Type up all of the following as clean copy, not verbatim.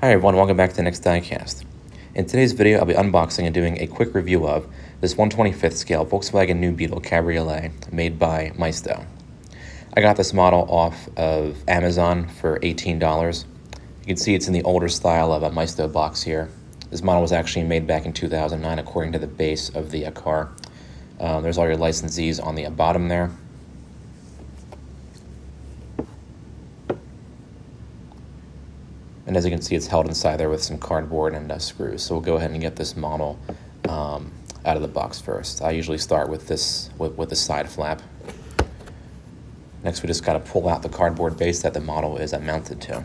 Hi everyone, welcome back to the next Diecast. In today's video, I'll be unboxing and doing a quick review of this 1/25th scale Volkswagen New Beetle Cabriolet made by Maisto. I got this model off of Amazon for $18. You can see it's in the older style of a Maisto box here. This model was actually made back in 2009 according to the base of the car. There's all your licensees on the bottom there. And as you can see, it's held inside there with some cardboard and screws. So we'll go ahead and get this model out of the box first. I usually start with this, with the side flap. Next, we just got to pull out the cardboard base that the model is mounted to.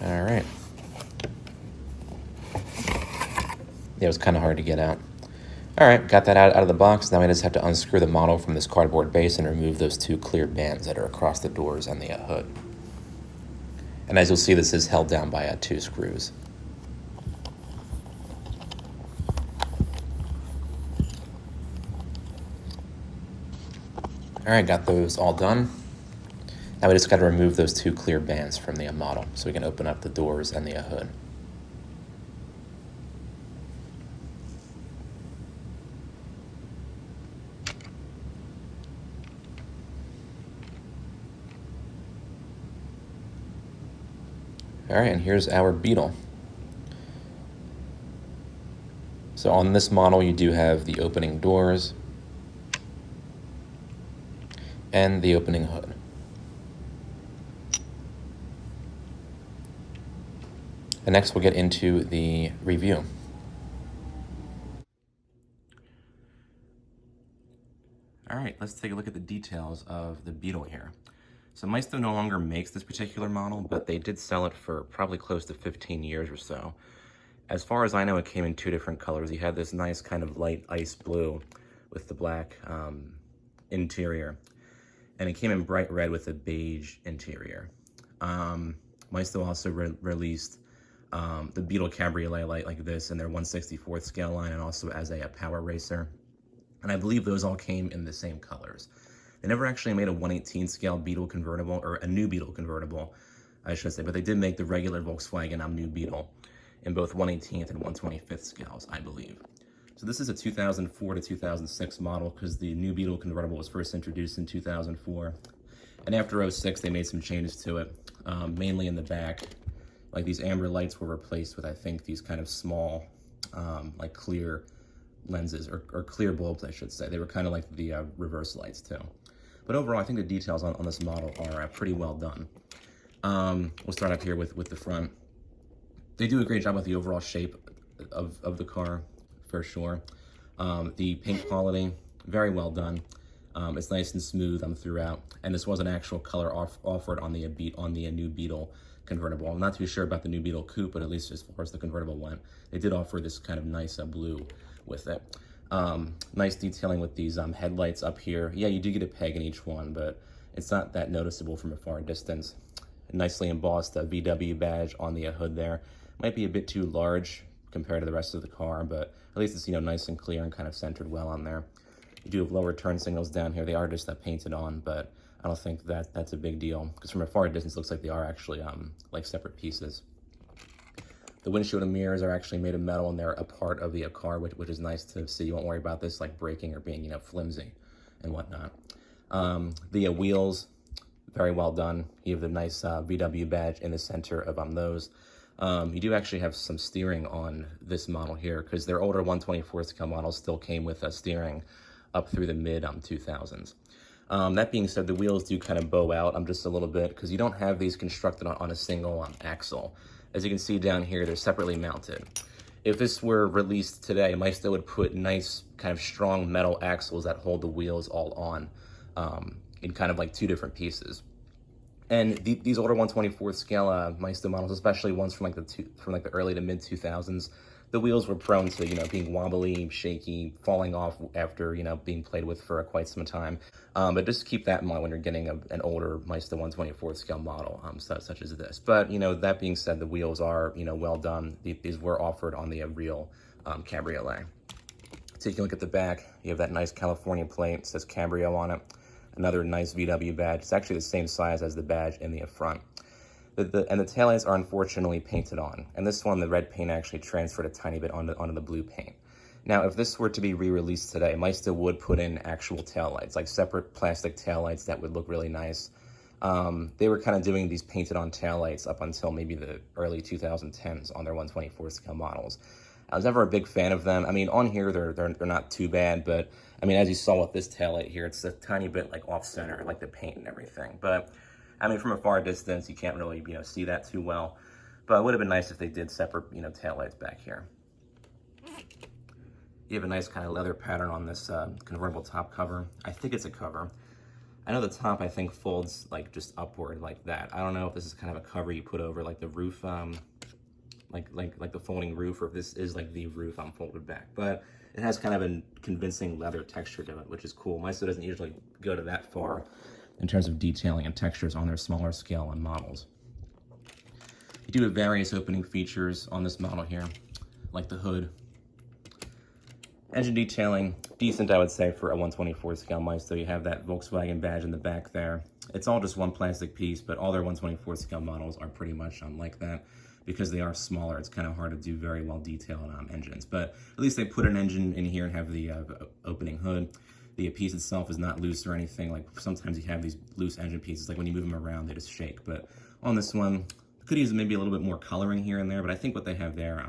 All right. Yeah, it was kind of hard to get out. All right, got that out of the box. Now we just have to unscrew the model from this cardboard base and remove those two clear bands that are across the doors and the hood. And as you'll see, this is held down by two screws. All right, got those all done. Now we just got to remove those two clear bands from the model so we can open up the doors and the hood. All right, and here's our Beetle. So on this model, you do have the opening doors and the opening hood. And next we'll get into the review. All right, let's take a look at the details of the Beetle here. So Maisto no longer makes this particular model, but they did sell it for probably close to 15 years or so. As far as I know, it came in two different colors. You had this nice kind of light ice blue with the black interior, and it came in bright red with a beige interior. Maisto also released the Beetle Cabriolet light like this in their 1/64th scale line, and also as a power racer. And I believe those all came in the same colors. They never actually made a 1/18 scale Beetle convertible, or a New Beetle convertible, I should say, but they did make the regular Volkswagen New Beetle in both 1/18th and 1/25th scales, I believe. So this is a 2004 to 2006 model because the New Beetle convertible was first introduced in 2004. And after 06, they made some changes to it, mainly in the back. Like these amber lights were replaced with, I think, these kind of small, like clear lenses, or clear bulbs, I should say. They were kind of like the reverse lights too. But overall, I think the details on this model are pretty well done. We'll start up here with the front. They do a great job with the overall shape of the car, for sure. The paint quality, very well done. It's nice and smooth throughout. And this was an actual color offered on the New Beetle convertible. I'm not too sure about the New Beetle Coupe, but at least as far as the convertible went, they did offer this kind of nice blue with it. Nice detailing with these headlights up here. Yeah, you do get a peg in each one, but it's not that noticeable from a far distance. A nicely embossed VW badge on the hood there. Might be a bit too large compared to the rest of the car, but at least it's, nice and clear and kind of centered well on there. You do have lower turn signals down here. They are just painted on, but I don't think that's a big deal, because from a far distance, it looks like they are actually like separate pieces. The windshield and mirrors are actually made of metal, and they're a part of the car, which is nice to see. You won't worry about this like breaking or being, flimsy and whatnot. The wheels, very well done. You have the nice VW badge in the center of those. You do actually have some steering on this model here, because their older 1/24th scale models still came with steering up through the mid-2000s. That being said, the wheels do kind of bow out just a little bit, because you don't have these constructed on a single axle. As you can see down here, they're separately mounted. If this were released today, Maisto would put nice kind of strong metal axles that hold the wheels all on in kind of like two different pieces. And these older 1/24th scale Maisto models, especially ones from the early to mid 2000s, the wheels were prone to being wobbly, shaky, falling off after being played with for quite some time. But just keep that in mind when you're getting an older Maisto 1/24th scale model, such as this. But that being said, the wheels are well done. These were offered on the real Cabriolet. Taking a look at the back, you have that nice California plate. It says Cabrio on it. Another nice VW badge. It's actually the same size as the badge in the front. And the taillights are unfortunately painted on. And this one, the red paint actually transferred a tiny bit onto the blue paint. Now, if this were to be re-released today, Maisto would put in actual taillights, like separate plastic taillights that would look really nice. They were kind of doing these painted on taillights up until maybe the early 2010s on their 124 scale models. I was never a big fan of them. I mean, on here, they're not too bad, but I mean, as you saw with this taillight here, it's a tiny bit like off center, like the paint and everything. But I mean, from a far distance, you can't really, see that too well. But it would have been nice if they did separate, taillights back here. You have a nice kind of leather pattern on this convertible top cover. I think it's a cover. I know the top, I think, folds like just upward like that. I don't know if this is kind of a cover you put over like the roof, like the folding roof, or if this is like the roof folded back. But it has kind of a convincing leather texture to it, which is cool. Maisto doesn't usually go to that far in terms of detailing and textures on their smaller scale and models. You do have various opening features on this model here, like the hood. Engine detailing, decent, I would say, for a 124 scale Maisto. You have that Volkswagen badge in the back there. It's all just one plastic piece, but all their 124 scale models are pretty much like that. Because they are smaller, it's kind of hard to do very well detailed engines. But at least they put an engine in here and have the opening hood. The piece itself is not loose or anything. Like sometimes you have these loose engine pieces, like when you move them around, they just shake. But on this one, could use maybe a little bit more coloring here and there, but I think what they have there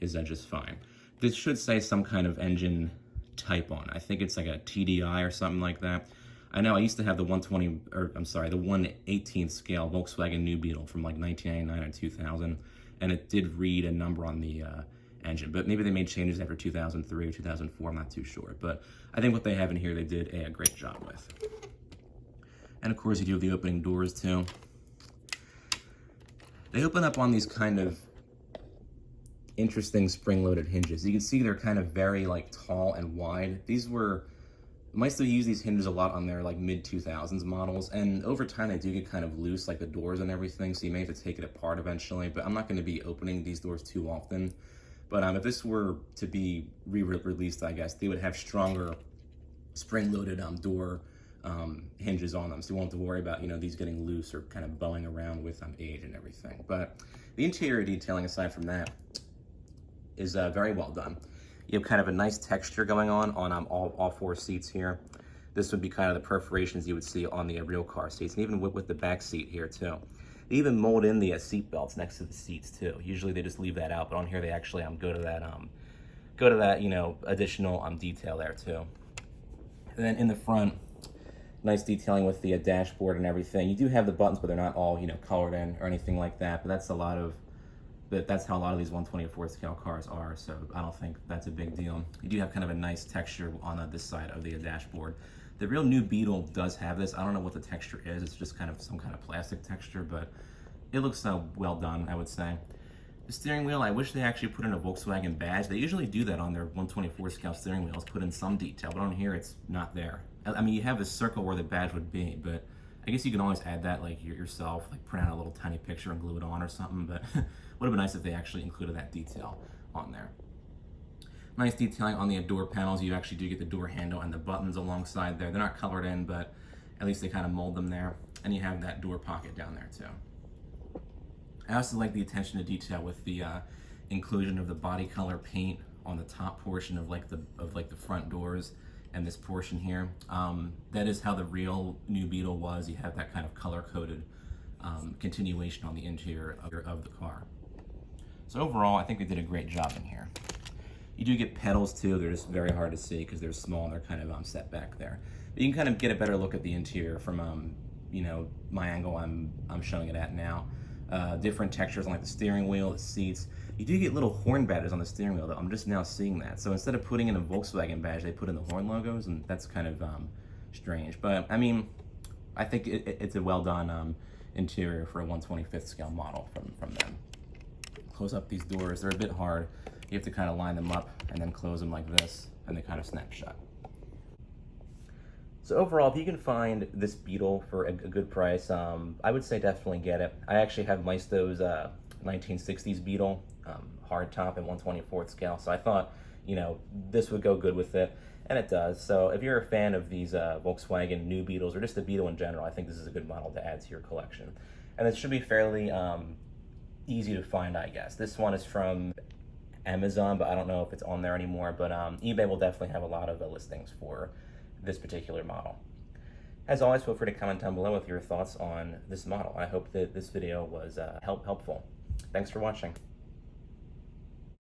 is just fine. This should say some kind of engine type on it. I think it's like a TDI or something like that. I know I used to have the 1/18th scale Volkswagen New Beetle from like 1999 or 2000, and it did read a number on the engine, but maybe they made changes after 2003 or 2004, I'm not too sure. But I think what they have in here, they did a great job with. And of course, you do have the opening doors too. They open up on these kind of interesting spring-loaded hinges. You can see they're kind of very like tall and wide. Maisto use these hinges a lot on their like mid-2000s models, and over time they do get kind of loose, like the doors and everything, so you may have to take it apart eventually, but I'm not going to be opening these doors too often. But if this were to be re-released, I guess, they would have stronger spring-loaded door hinges on them, so you won't have to worry about, these getting loose or kind of bowing around with age and everything. But the interior detailing, aside from that, is very well done. You have kind of a nice texture going on all four seats here. This would be kind of the perforations you would see on the real car seats, and even with the back seat here too. They even mold in the seat belts next to the seats too. Usually they just leave that out, but on here they actually go to that additional detail there too. And then in the front, nice detailing with the dashboard and everything. You do have the buttons, but they're not all colored in or anything like that. But that's how a lot of these 124 scale cars are, so I don't think that's a big deal. You do have kind of a nice texture on this side of the dashboard. The real New Beetle does have this. I don't know what the texture is. It's just kind of some kind of plastic texture, but it looks well done, I would say. The steering wheel, I wish they actually put in a Volkswagen badge. They usually do that on their 124 scale steering wheels, put in some detail, but on here it's not there. I mean, you have this circle where the badge would be, but I guess you can always add that like yourself, like print out a little tiny picture and glue it on or something, but would have been nice if they actually included that detail on there. Nice detailing on the door panels. You actually do get the door handle and the buttons alongside there. They're not colored in, but at least they kind of mold them there. And you have that door pocket down there too. I also like the attention to detail with the inclusion of the body color paint on the top portion of the front doors and this portion here. That is how the real New Beetle was. You have that kind of color-coded continuation on the interior of the car. So overall, I think they did a great job in here. You do get pedals too. They're just very hard to see because they're small and they're kind of set back there. But you can kind of get a better look at the interior from my angle I'm showing it at now. Different textures on like the steering wheel, the seats. You do get little horn badges on the steering wheel though. I'm just now seeing that. So instead of putting in a Volkswagen badge, they put in the horn logos, and that's kind of strange. But I mean, I think it's a well done interior for a 1/25th scale model from them. Close up these doors. They're a bit hard. You have to kind of line them up and then close them like this, and they kind of snap shut. So overall, if you can find this Beetle for a good price, I would say definitely get it. I actually have Maisto's 1960s Beetle, hardtop and 1/24th scale, so I thought, this would go good with it. And it does. So if you're a fan of these Volkswagen New Beetles, or just the Beetle in general, I think this is a good model to add to your collection. And it should be fairly easy to find, I guess. This one is from Amazon, but I don't know if it's on there anymore. But eBay will definitely have a lot of listings for this particular model. As always, feel free to comment down below with your thoughts on this model. I hope that this video was helpful. Thanks for watching.